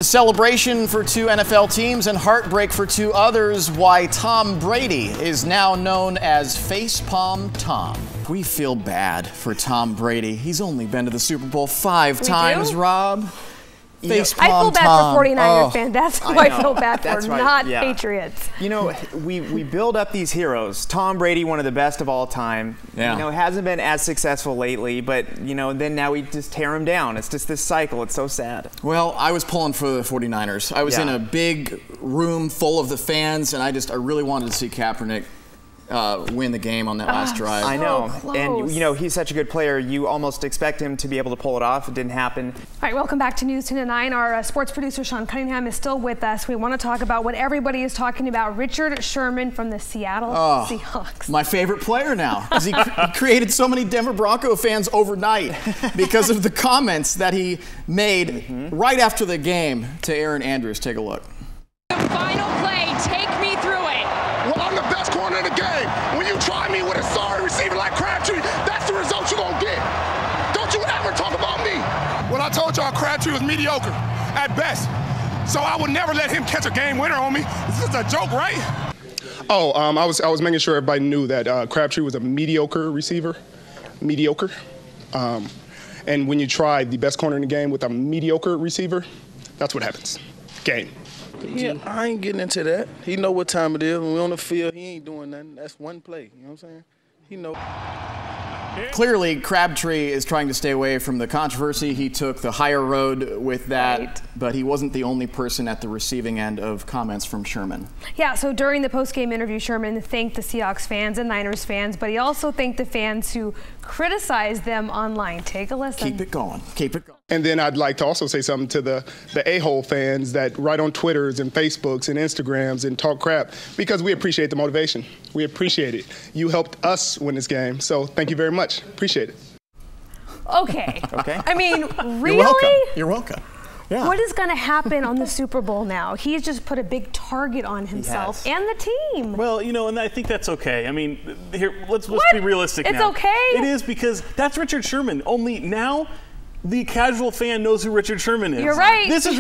Celebration for two NFL teams and heartbreak for two others. Why Tom Brady is now known as Facepalm Tom. We feel bad for Tom Brady. He's only been to the Super Bowl 5 times, Rob. I feel bad for 49ers fans. That's who I feel bad for, not Patriots. You know, we build up these heroes. Tom Brady, one of the best of all time. Yeah. You know, hasn't been as successful lately, but, you know, then now we just tear him down. It's just this cycle. It's so sad. Well, I was pulling for the 49ers. I was in a big room full of the fans, and I really wanted to see Kaepernick win the game on that last drive. I know. Close. And, you know, he's such a good player. You almost expect him to be able to pull it off. It didn't happen. All right, welcome back to News 10 at 9. Our sports producer, Sean Cunningham, is still with us. We want to talk about what everybody is talking about. Richard Sherman from the Seattle Seahawks. My favorite player now, because he created so many Denver Bronco fans overnight because of the comments that he made right after the game to Aaron Andrews. Take a look. The final play, take me through it. Well, I'm the best corner in the game. When you try me with a sorry receiver like Crabtree, that's the result you're going to get. Don't you ever talk about me. Well, I told y'all Crabtree was mediocre at best. So I would never let him catch a game winner on me. This is a joke, right? Oh, I was making sure everybody knew that Crabtree was a mediocre receiver. Mediocre. And when you try the best corner in the game with a mediocre receiver, that's what happens. Game. Yeah, I ain't getting into that. He know what time it is. When we on the field, he ain't doing nothing. That's one play. You know what I'm saying? He know. Clearly, Crabtree is trying to stay away from the controversy. He took the higher road with that, but he wasn't the only person at the receiving end of comments from Sherman. Yeah, so during the post-game interview, Sherman thanked the Seahawks fans and Niners fans, but he also thanked the fans who criticized them online. Take a listen. Keep it going. Keep it going. And then I'd like to also say something to the a-hole fans that write on Twitters and Facebooks and Instagrams and talk crap, because we appreciate the motivation. We appreciate it. You helped us win this game, so thank you very much. Appreciate it. Okay. Okay. I mean, really? You're welcome. You're welcome. Yeah. What is going to happen on the Super Bowl now? He's just put a big target on himself and the team. Well, you know, and I think that's okay. I mean, here, let's be realistic now. It's okay? It is, because that's Richard Sherman. Only now the casual fan knows who Richard Sherman is. You're right. This is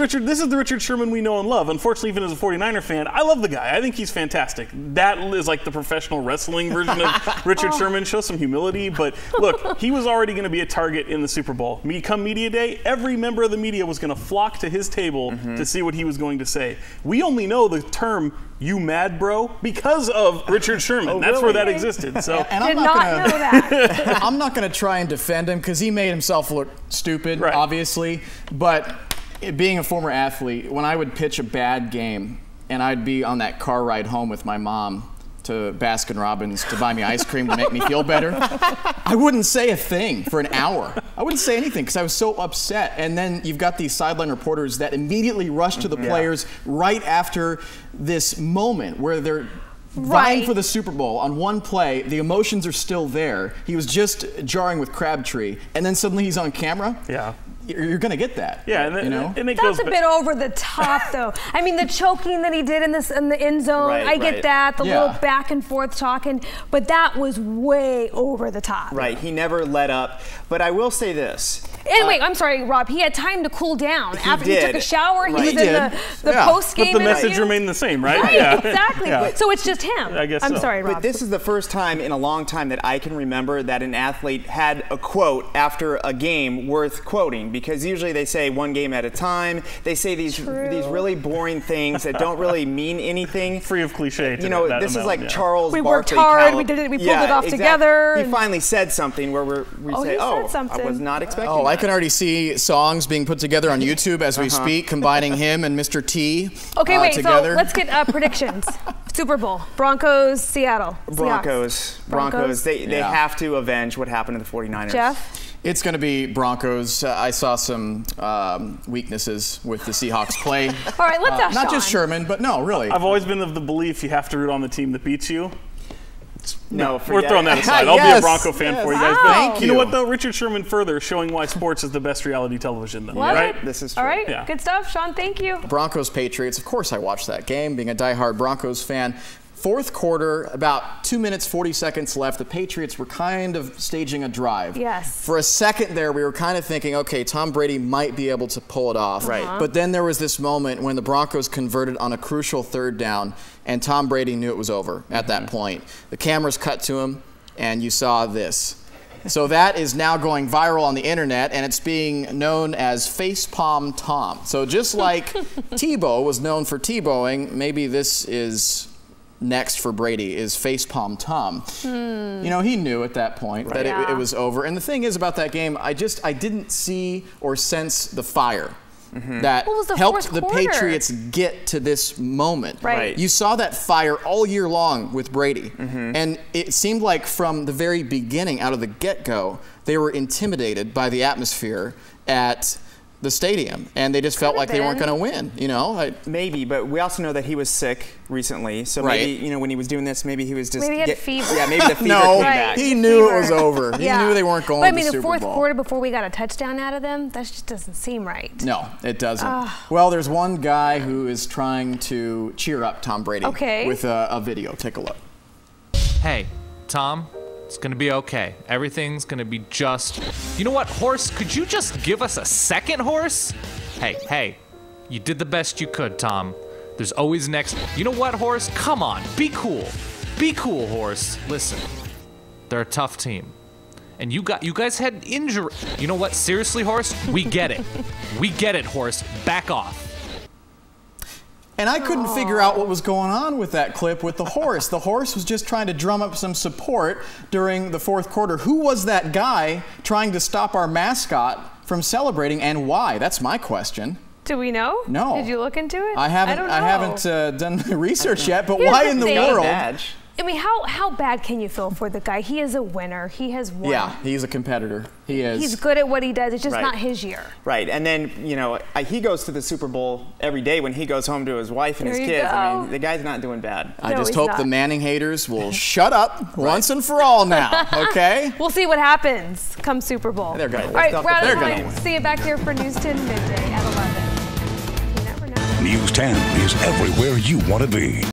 the Richard Sherman we know and love. Unfortunately, even as a 49er fan, I love the guy. I think he's fantastic. That is like the professional wrestling version of Richard Sherman. Show some humility. But look, he was already going to be a target in the Super Bowl. Come media day, every member of the media was going to flock to his table to see what he was going to say. We only know the term "you mad, bro" because of Richard Sherman. That's where that existed. So, and Did not know that. I'm not going to try and defend him because he made himself look stupid, obviously. But being a former athlete, when I would pitch a bad game and I'd be on that car ride home with my mom to Baskin-Robbins to buy me ice cream to make me feel better, I wouldn't say a thing for an hour. I wouldn't say anything because I was so upset. And then you've got these sideline reporters that immediately rush to the players right after this moment where they're vying for the Super Bowl on one play. The emotions are still there. He was just jarring with Crabtree, and then suddenly he's on camera. yeah. You're going to get that. Yeah, and you know? That's a bit over the top, though. I mean, the choking that he did in the end zone, I get that. The little back and forth talking, but that was way over the top. Right. He never let up. But I will say this. Anyway, I'm sorry, Rob. He had time to cool down after he took a shower. He was in the post-game But the message remained the same, right? Right, Yeah. Exactly. Yeah. So it's just him. I guess I'm so. sorry, Rob. But this is the first time in a long time that I can remember that an athlete had a quote after a game worth quoting, because usually they say one game at a time. They say these really boring things that don't really mean anything. Free of cliche. You know, this is like Charles we Barkley. worked hard. We did it. We pulled it off together. He finally said something where we say, "Oh, I was not expecting." Oh, I can already see songs being put together on YouTube as we speak, combining him and Mr. T. Okay, wait. Together. So let's get predictions. Super Bowl, Broncos, Seattle. Broncos. They have to avenge what happened to the 49ers. Jeff? It's going to be Broncos. I saw some weaknesses with the Seahawks play. All right, let's ask Not Sean. just Sherman, but no, really. I've always been of the belief you have to root on the team that beats you. No, we're throwing that aside. Yes, I'll be a Bronco fan for you guys. But Thank you know what, though? Richard Sherman further showing why sports is the best reality television, though. Right? This is true. All right, good stuff. Sean, thank you. Broncos Patriots. Of course, I watched that game, being a diehard Broncos fan. Fourth quarter, about 2 minutes, 40 seconds left. The Patriots were kind of staging a drive. Yes. For a second there, we were kind of thinking, okay, Tom Brady might be able to pull it off. Right. But then there was this moment when the Broncos converted on a crucial third down, and Tom Brady knew it was over at that point. The cameras cut to him, and you saw this. So that is now going viral on the internet, and it's being known as Facepalm Tom. So just like Tebow was known for Tebowing, maybe this is next for Brady, is Facepalm Tom. You know, he knew at that point that it was over. And the thing is about that game, I didn't see or sense the fire that helped the Patriots get to this moment. You saw that fire all year long with Brady. And it seemed like from the very beginning, out of the get-go, they were intimidated by the atmosphere at the stadium, and they just felt like they weren't going to win, you know? Maybe, but we also know that he was sick recently, so maybe, you know, when he was doing this, maybe he was just... Maybe he had fever. Yeah, maybe the fever came back. He knew it was over. He knew they weren't going to the Super Bowl. But I mean, the fourth quarter before we got a touchdown out of them, that just doesn't seem right. No, it doesn't. Well, there's one guy who is trying to cheer up Tom Brady with a video. Take a look. Hey, Tom. It's gonna be okay. Everything's gonna be just... You know what, Horse? Could you just give us a second, Horse? Hey, you did the best you could, Tom. There's always next... You know what, Horse? Come on, be cool. Be cool, Horse. Listen, they're a tough team. And you guys had injury... You know what, seriously, Horse? We get it. We get it, Horse. Back off. And I couldn't figure out what was going on with that clip with the horse. The horse was just trying to drum up some support during the fourth quarter. Who was that guy trying to stop our mascot from celebrating, and why? That's my question. Do we know? No. Did you look into it? I haven't done the research yet, but why in the world? I mean, how bad can you feel for the guy? He is a winner. He has won. Yeah, he's a competitor. He is. He's good at what he does. It's just not his year. Right, and then, you know, he goes to the Super Bowl every day when he goes home to his wife and his kids. I mean, the guy's not doing bad. I just hope the Manning haters will shut up once and for all now, okay? We'll see what happens come Super Bowl. They're going to win. All right, we're out of time. See you back here for News 10 midday at 11. You never know. News 10 is everywhere you want to be.